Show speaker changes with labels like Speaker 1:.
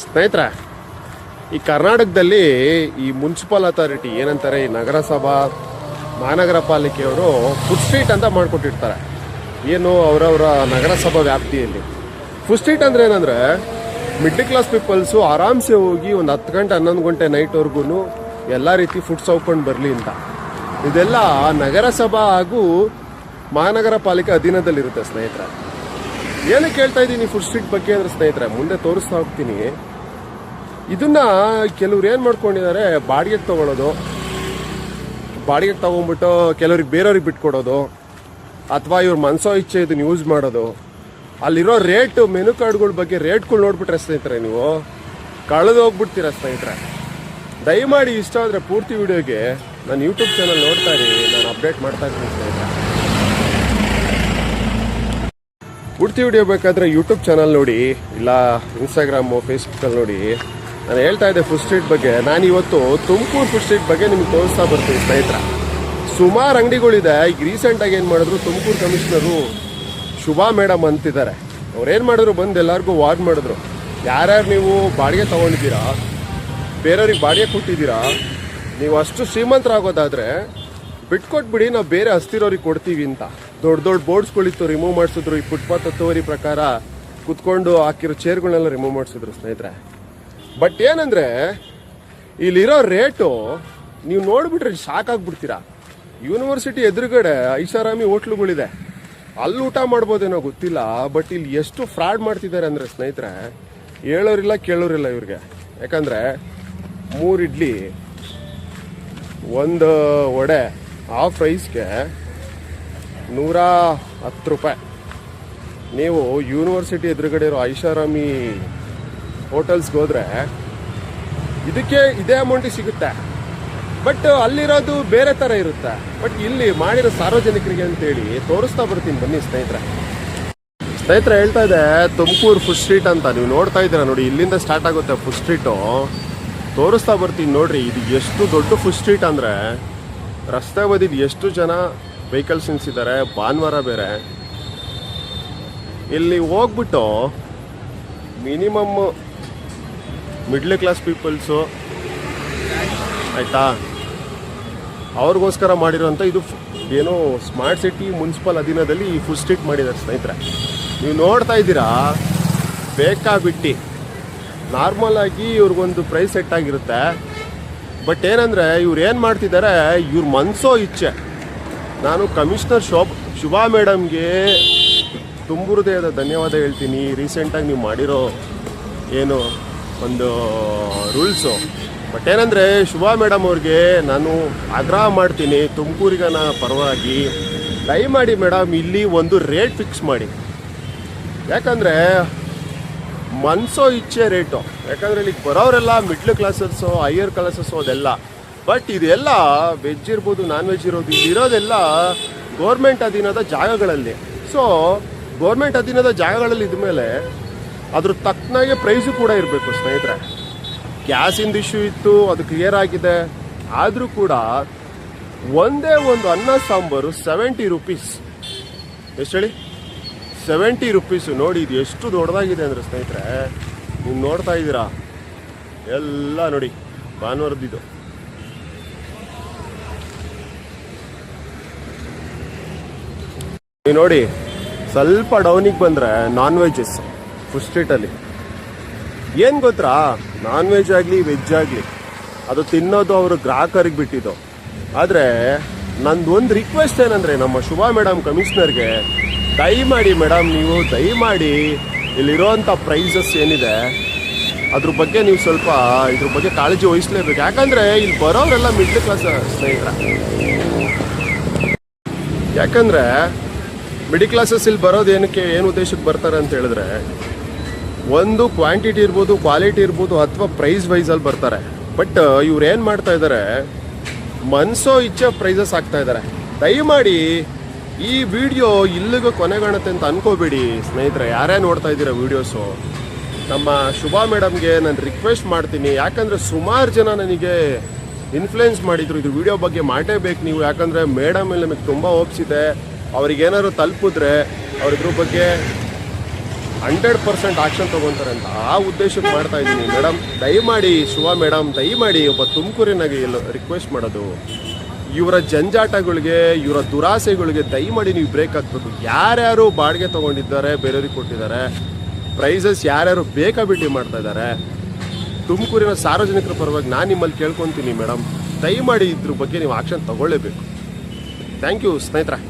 Speaker 1: ಸ್ನೇಹಿತರೆ, ಈ ಕರ್ನಾಟಕದಲ್ಲಿ ಈ ಮುನ್ಸಿಪಲ್ ಅಥಾರಿಟಿ ಏನಂತಾರೆ, ಈ ನಗರಸಭಾ ಮಹಾನಗರ ಪಾಲಿಕೆಯವರು ಫುಡ್ ಸ್ಟ್ರೀಟ್ ಅಂತ ಮಾಡಿಕೊಟ್ಟಿರ್ತಾರೆ. ಏನು ಅವರವರ ನಗರಸಭಾ ವ್ಯಾಪ್ತಿಯಲ್ಲಿ ಫುಡ್ ಸ್ಟ್ರೀಟ್ ಅಂದರೆ ಏನಂದರೆ, ಮಿಡ್ಲ್ ಕ್ಲಾಸ್ ಪೀಪಲ್ಸು ಆರಾಮ್ಸೆ ಹೋಗಿ ಒಂದು 10 ಗಂಟೆ 11 ಗಂಟೆ ನೈಟ್ವರೆಗೂ ಎಲ್ಲ ರೀತಿ ಫುಡ್ ಸೌಕೊಂಡು ಬರಲಿ ಅಂತ. ಇದೆಲ್ಲ ನಗರಸಭಾ ಹಾಗೂ ಮಹಾನಗರ ಪಾಲಿಕೆ ಅಧೀನದಲ್ಲಿರುತ್ತೆ ಸ್ನೇಹಿತರೆ. ಏನಕ್ಕೆ ಹೇಳ್ತಾ ಇದ್ದೀನಿ ಫುಡ್ ಸ್ಟ್ರೀಟ್ ಬಗ್ಗೆ ಅಂದರೆ ಸ್ನೇಹಿತರೆ, ಮುಂದೆ ತೋರಿಸ್ತಾ ಹೋಗ್ತೀನಿ. ಇದನ್ನ ಕೆಲವ್ರು ಏನು ಮಾಡ್ಕೊಂಡಿದ್ದಾರೆ, ಬಾಡಿಗೆಗೆ ತೊಗೊಳೋದು, ಬಾಡಿಗೆಗೆ ತೊಗೊಂಡ್ಬಿಟ್ಟು ಕೆಲವ್ರಿಗೆ ಬೇರೆಯವ್ರಿಗೆ ಬಿಟ್ಕೊಡೋದು, ಅಥವಾ ಇವ್ರ ಮನಸೋ ಇಚ್ಛೆ ಇದನ್ನ ಯೂಸ್ ಮಾಡೋದು. ಅಲ್ಲಿರೋ ರೇಟು, ಮೆನು ಕಾರ್ಡ್ಗಳ ಬಗ್ಗೆ ರೇಟ್ಗಳು ನೋಡ್ಬಿಟ್ರೆ ಸ್ನೇಹಿತರೆ ನೀವು ಕಳೆದು ಹೋಗ್ಬಿಡ್ತೀರ ಸ್ನೇಹಿತರೆ. ದಯಮಾಡಿ ಇಷ್ಟ ಆದರೆ ಪೂರ್ತಿ ವಿಡಿಯೋಗೆ ನಾನು ಯೂಟ್ಯೂಬ್ ಚಾನಲ್ ನೋಡ್ತಾ ಇರಿ, ನಾನು ಅಪ್ಡೇಟ್ ಮಾಡ್ತಾ ಇರ್ತೀನಿ ಸ್ನೇಹಿತರೆ. ಪೂರ್ತಿ ವಿಡಿಯೋ ಬೇಕಾದರೆ ಯೂಟ್ಯೂಬ್ ಚಾನಲ್ ನೋಡಿ, ಇಲ್ಲ ಇನ್ಸ್ಟಾಗ್ರಾಮು ಫೇಸ್ಬುಕ್ಕಲ್ಲಿ ನೋಡಿ. ನಾನು ಹೇಳ್ತಾ ಇದ್ದೆ ಫುಡ್ ಸ್ಟ್ರೀಟ್ ಬಗ್ಗೆ. ನಾನು ಇವತ್ತು ತುಮಕೂರು ಫುಡ್ ಸ್ಟ್ರೀಟ್ ಬಗ್ಗೆ ನಿಮ್ಗೆ ತೋರಿಸ್ತಾ ಬರ್ತೀನಿ ಸ್ನೇಹಿತರೆ. ಸುಮಾರು ಅಂಗಡಿಗಳಿದೆ. ಈಗ ರೀಸೆಂಟಾಗಿ ಏನು ಮಾಡಿದ್ರು, ತುಮಕೂರು ಕಮಿಷನರು ಶುಭಾ ಮೇಡಮ್ ಅಂತಿದ್ದಾರೆ. ಅವ್ರೇನು ಮಾಡಿದ್ರು, ಬಂದು ಎಲ್ಲರಿಗೂ ವಾರ್ನ್ ಮಾಡಿದ್ರು, ಯಾರ್ಯಾರು ನೀವು ಬಾಡಿಗೆ ತೊಗೊಂಡಿದ್ದೀರಾ, ಬೇರೆಯವ್ರಿಗೆ ಬಾಡಿಗೆ ಕೊಟ್ಟಿದ್ದೀರಾ, ನೀವು ಅಷ್ಟು ಶ್ರೀಮಂತರಾಗೋದಾದರೆ ಬಿಟ್ಕೊಟ್ಬಿಡಿ, ನಾವು ಬೇರೆ ಹಸ್ತಿರೋರಿಗೆ ಕೊಡ್ತೀವಿ ಅಂತ. ದೊಡ್ಡ ದೊಡ್ಡ ಬೋರ್ಡ್ಸ್ಗಳಿತ್ತು, ರಿಮೂವ್ ಮಾಡಿಸಿದ್ರು. ಈ ಫುಟ್ಪಾತ್ ಹತ್ತುವರಿ ಪ್ರಕಾರ ಕುತ್ಕೊಂಡು ಹಾಕಿರೋ ಚೇರ್ಗಳನ್ನೆಲ್ಲ ರಿಮೂವ್ ಮಾಡಿಸಿದ್ರು ಸ್ನೇಹಿತರೆ. ಬಟ್ ಏನಂದರೆ, ಇಲ್ಲಿರೋ ರೇಟು ನೀವು ನೋಡಿಬಿಟ್ರೆ ಶಾಕ್ ಆಗಿಬಿಡ್ತೀರಾ. ಯೂನಿವರ್ಸಿಟಿ ಎದುರುಗಡೆ ಐಷಾರಾಮಿ ಹೋಟ್ಲುಗಳಿದೆ, ಅಲ್ಲಿ ಊಟ ಮಾಡ್ಬೋದೇನೋ ಗೊತ್ತಿಲ್ಲ. ಬಟ್ ಇಲ್ಲಿ ಎಷ್ಟು ಫ್ರಾಡ್ ಮಾಡ್ತಿದ್ದಾರೆ ಅಂದರೆ ಸ್ನೇಹಿತರೆ, ಹೇಳೋರಿಲ್ಲ ಕೇಳೋರಿಲ್ಲ ಇವ್ರಿಗೆ. ಯಾಕಂದರೆ 3 ಇಡ್ಲಿ, 1 ವಡೆ, ಹಾಫ್ ರೈಸ್ಗೆ 110 ರೂಪಾಯಿ. ನೀವು ಯೂನಿವರ್ಸಿಟಿ ಎದುರುಗಡೆ ಇರೋ ಐಷಾರಾಮಿ ಹೋಟೆಲ್ಸ್ಗೆ ಹೋದರೆ ಇದಕ್ಕೆ ಇದೇ ಅಮೌಂಟಿಗೆ ಸಿಗುತ್ತೆ. ಬಟ್ ಅಲ್ಲಿರೋದು ಬೇರೆ ಥರ ಇರುತ್ತೆ. ಬಟ್ ಇಲ್ಲಿ ಮಾಡಿರೋ ಸಾರ್ವಜನಿಕರಿಗೆ ಅಂತೇಳಿ ತೋರಿಸ್ತಾ ಬರ್ತೀನಿ ಬನ್ನಿ ಸ್ನೇಹಿತರೆ. ಹೇಳ್ತಾ ಇದೆ ತುಮಕೂರು ಫುಡ್ ಸ್ಟ್ರೀಟ್ ಅಂತ. ನೀವು ನೋಡ್ತಾ ಇದ್ದೀರಾ ನೋಡಿ, ಇಲ್ಲಿಂದ ಸ್ಟಾರ್ಟ್ ಆಗುತ್ತೆ ಫುಡ್ ಸ್ಟ್ರೀಟು. ತೋರಿಸ್ತಾ ಬರ್ತೀನಿ ನೋಡ್ರಿ. ಇದು ಎಷ್ಟು ದೊಡ್ಡ ಫುಡ್ ಸ್ಟ್ರೀಟ್ ಅಂದರೆ, ರಸ್ತೆ ಬದಿಲಿ ಎಷ್ಟು ಜನ ವೆಹಿಕಲ್ಸ್ ನಿಲ್ಸಿದ್ದಾರೆ, ಭಾನುವಾರ ಬೇರೆ. ಇಲ್ಲಿ ಹೋಗ್ಬಿಟ್ಟು ಮಿನಿಮಮ್ ಮಿಡ್ಲ್ ಕ್ಲಾಸ್ ಪೀಪಲ್ಸು, ಆಯಿತಾ, ಅವ್ರಿಗೋಸ್ಕರ ಮಾಡಿರೋಂಥ ಇದು ಏನೋ ಸ್ಮಾರ್ಟ್ ಸಿಟಿ ಮುನ್ಸಿಪಲ್ ಅಧೀನದಲ್ಲಿ ಈ ಫುಡ್ ಸ್ಟ್ರೀಟ್ ಮಾಡಿದ್ದಾರೆ ಸ್ನೇಹಿತರೆ. ನೀವು ನೋಡ್ತಾ ಇದ್ದೀರಾ, ಬೇಕಾಬಿಟ್ಟು ನಾರ್ಮಲ್ ಆಗಿ ಇವ್ರಿಗೊಂದು ಪ್ರೈಸ್ ಸೆಟ್ ಆಗಿರುತ್ತೆ. ಬಟ್ ಏನಂದರೆ, ಇವ್ರು ಏನು ಮಾಡ್ತಿದ್ದಾರೆ, ಇವ್ರ ಮನಸೋ ಇಚ್ಛೆ. ನಾನು ಕಮಿಷನರ್ ಶುಭಾ ಮೇಡಮ್ಗೆ ತುಂಬ ಹೃದಯದ ಧನ್ಯವಾದ ಹೇಳ್ತೀನಿ. ರೀಸೆಂಟಾಗಿ ನೀವು ಮಾಡಿರೋ ಏನು ಒಂದು ರೂಲ್ಸು. ಬಟ್ ಏನಂದರೆ, ಶುಭಾ ಮೇಡಮ್ ಅವ್ರಿಗೆ ನಾನು ಆಗ್ರಹ ಮಾಡ್ತೀನಿ, ತುಮಕೂರಿಗನ ಪರವಾಗಿ ದಯಮಾಡಿ ಮೇಡಮ್ ಇಲ್ಲಿ ಒಂದು ರೇಟ್ ಫಿಕ್ಸ್ ಮಾಡಿ. ಯಾಕಂದರೆ ಮನಸೋ ಇಚ್ಛೆ ರೇಟು. ಯಾಕಂದರೆ ಇಲ್ಲಿಗೆ ಬರೋರೆಲ್ಲ ಮಿಡ್ಲ್ ಕ್ಲಾಸಸ್ಸು, ಹೈಯರ್ ಕ್ಲಾಸಸ್ಸು ಅದೆಲ್ಲ. ಬಟ್ ಇದೆಲ್ಲ ವೆಜ್ ಇರ್ಬೋದು, ನಾನ್ ವೆಜ್ ಇರೋದು, ಇಲ್ಲಿರೋದೆಲ್ಲ ಗೋರ್ಮೆಂಟ್ ಅಧೀನದ ಜಾಗಗಳಲ್ಲಿ. ಸೊ ಗೋರ್ಮೆಂಟ್ ಅಧೀನದ ಜಾಗಗಳಲ್ಲಿ ಇದ್ಮೇಲೆ ಅದ್ರ ತಕ್ಕನಾಗೆ ಪ್ರೈಸು ಕೂಡ ಇರಬೇಕು ಸ್ನೇಹಿತರೆ. ಗ್ಯಾಸಿಂದ ಇಶ್ಯೂ ಇತ್ತು, ಅದು ಕ್ಲಿಯರ್ ಆಗಿದೆ. ಆದರೂ ಕೂಡ ಒಂದೇ ಒಂದು ಅನ್ನ ಸಾಂಬಾರು 70 ರೂಪೀಸ್. ಎಷ್ಟು ಹೇಳಿ, 70 ರೂಪೀಸು. ನೋಡಿ ಇದು ಎಷ್ಟು ದೊಡ್ಡದಾಗಿದೆ ಅಂದರೆ ಸ್ನೇಹಿತರೆ, ನೀವು ನೋಡ್ತಾ ಇದ್ದೀರಾ ಎಲ್ಲ ನೋಡಿ, ಭಾನುವಾರದ್ದು. ನೀವು ನೋಡಿ, ಸ್ವಲ್ಪ ಡೌನಿಗೆ ಬಂದರೆ ನಾನ್ ವೆಜ್ಜಸ್ ಫುಡ್ ಸ್ಟ್ರೀಟಲ್ಲಿ. ಏನು ಗೊತ್ತಾ, ನಾನ್ ವೆಜ್ ಆಗಲಿ ವೆಜ್ ಆಗಲಿ ಅದು ತಿನ್ನೋದು ಅವರು ಗ್ರಾಹಕರಿಗೆ ಬಿಟ್ಟಿದ್ದು. ಆದರೆ ನಂದೊಂದು ರಿಕ್ವೆಸ್ಟ್ ಏನಂದರೆ, ನಮ್ಮ ಶುಭಾ ಮೇಡಮ್ ಕಮಿಷನರ್ಗೆ, ದಯಮಾಡಿ ಮೇಡಮ್, ನೀವು ದಯಮಾಡಿ ಇಲ್ಲಿರೋವಂಥ ಪ್ರೈಸಸ್ ಏನಿದೆ ಅದ್ರ ಬಗ್ಗೆ ನೀವು ಸ್ವಲ್ಪ ಇದ್ರ ಬಗ್ಗೆ ಕಾಳಜಿ ವಹಿಸಲೇಬೇಕು. ಯಾಕಂದರೆ ಇಲ್ಲಿ ಬರೋರೆಲ್ಲ ಮಿಡ್ಲ್ ಕ್ಲಾಸ್ ಸ್ನೇಹಿತರೆ. ಯಾಕಂದರೆ ಮಿಡ್ಲ್ ಕ್ಲಾಸಸ್ ಇಲ್ಲಿ ಬರೋದು ಏನಕ್ಕೆ, ಏನು ಉದ್ದೇಶಕ್ಕೆ ಬರ್ತಾರೆ ಅಂತ ಹೇಳಿದ್ರೆ, ಒಂದು ಕ್ವಾಂಟಿಟಿ ಇರ್ಬೋದು, ಕ್ವಾಲಿಟಿ ಇರ್ಬೋದು, ಅಥವಾ ಪ್ರೈಸ್ ವೈಸಲ್ಲಿ ಬರ್ತಾರೆ. ಬಟ್ ಇವ್ರು ಏನು ಮಾಡ್ತಾ ಇದ್ದಾರೆ, ಮನಸೋ ಇಚ್ಛೆ ಪ್ರೈಸಸ್ ಆಗ್ತಾ ಇದ್ದಾರೆ. ದಯಮಾಡಿ ಈ ವಿಡಿಯೋ ಇಲ್ಲಿಗೂ ಕೊನೆಗಾಣುತ್ತೆ ಅಂತ ಅನ್ಕೋಬೇಡಿ ಸ್ನೇಹಿತರೆ. ಯಾರೇ ನೋಡ್ತಾ ಇದ್ದೀರಾ ವೀಡಿಯೋಸು, ನಮ್ಮ ಶುಭಾ ಮೇಡಮ್ಗೆ ನಾನು ರಿಕ್ವೆಸ್ಟ್ ಮಾಡ್ತೀನಿ. ಯಾಕಂದರೆ ಸುಮಾರು ಜನ ನನಗೆ ಇನ್ಫ್ಲುಯೆನ್ಸ್ ಮಾಡಿದರು, ಇದ್ರ ವಿಡಿಯೋ ಬಗ್ಗೆ ಮಾಡಲೇಬೇಕು ನೀವು. ಯಾಕಂದರೆ ಮೇಡಮ್ ಮೇಲೆ ನಮಗೆ ತುಂಬ ಹೋಪ್ಸ್ ಇದೆ. ಅವ್ರಿಗೇನಾದ್ರು ತಲುಪಿದ್ರೆ ಅವ್ರಿದ್ರ ಬಗ್ಗೆ 100% ಆಕ್ಷನ್ ತೊಗೊತಾರೆ ಅಂತ ಆ ಉದ್ದೇಶಕ್ಕೆ ಮಾಡ್ತಾ ಇದ್ದೀನಿ ಮೇಡಮ್. ದಯಮಾಡಿ ಶಿವ ಮೇಡಮ್, ದಯಮಾಡಿ ಒಬ್ಬ ತುಮಕೂರಿನಾಗೆ ಎಲ್ಲ ರಿಕ್ವೆಸ್ಟ್ ಮಾಡೋದು, ಇವರ ಜಂಜಾಟಗಳಿಗೆ, ಇವರ ದುರಾಸೆಗಳಿಗೆ ದಯಮಾಡಿ ನೀವು ಬ್ರೇಕ್ ಹಾಕ್ಬೇಕು. ಯಾರ್ಯಾರು ಬಾಡಿಗೆ ತೊಗೊಂಡಿದ್ದಾರೆ, ಬೇರೆಯವ್ರಿಗೆ ಕೊಟ್ಟಿದ್ದಾರೆ, ಪ್ರೈಸಸ್ ಯಾರ್ಯಾರು ಬೇಕಾಬಿಟ್ಟಿ ಮಾಡ್ತಾ ಇದ್ದಾರೆ, ತುಮಕೂರಿನ ಸಾರ್ವಜನಿಕರ ಪರವಾಗಿ ನಾನು ನಿಮ್ಮಲ್ಲಿ ಕೇಳ್ಕೊತೀನಿ ಮೇಡಮ್, ದಯಮಾಡಿ ಇದ್ರ ಬಗ್ಗೆ ನೀವು ಆಕ್ಷನ್ ತಗೊಳ್ಳೇಬೇಕು. ಥ್ಯಾಂಕ್ ಯು ಸ್ನೇಹಿತರೆ.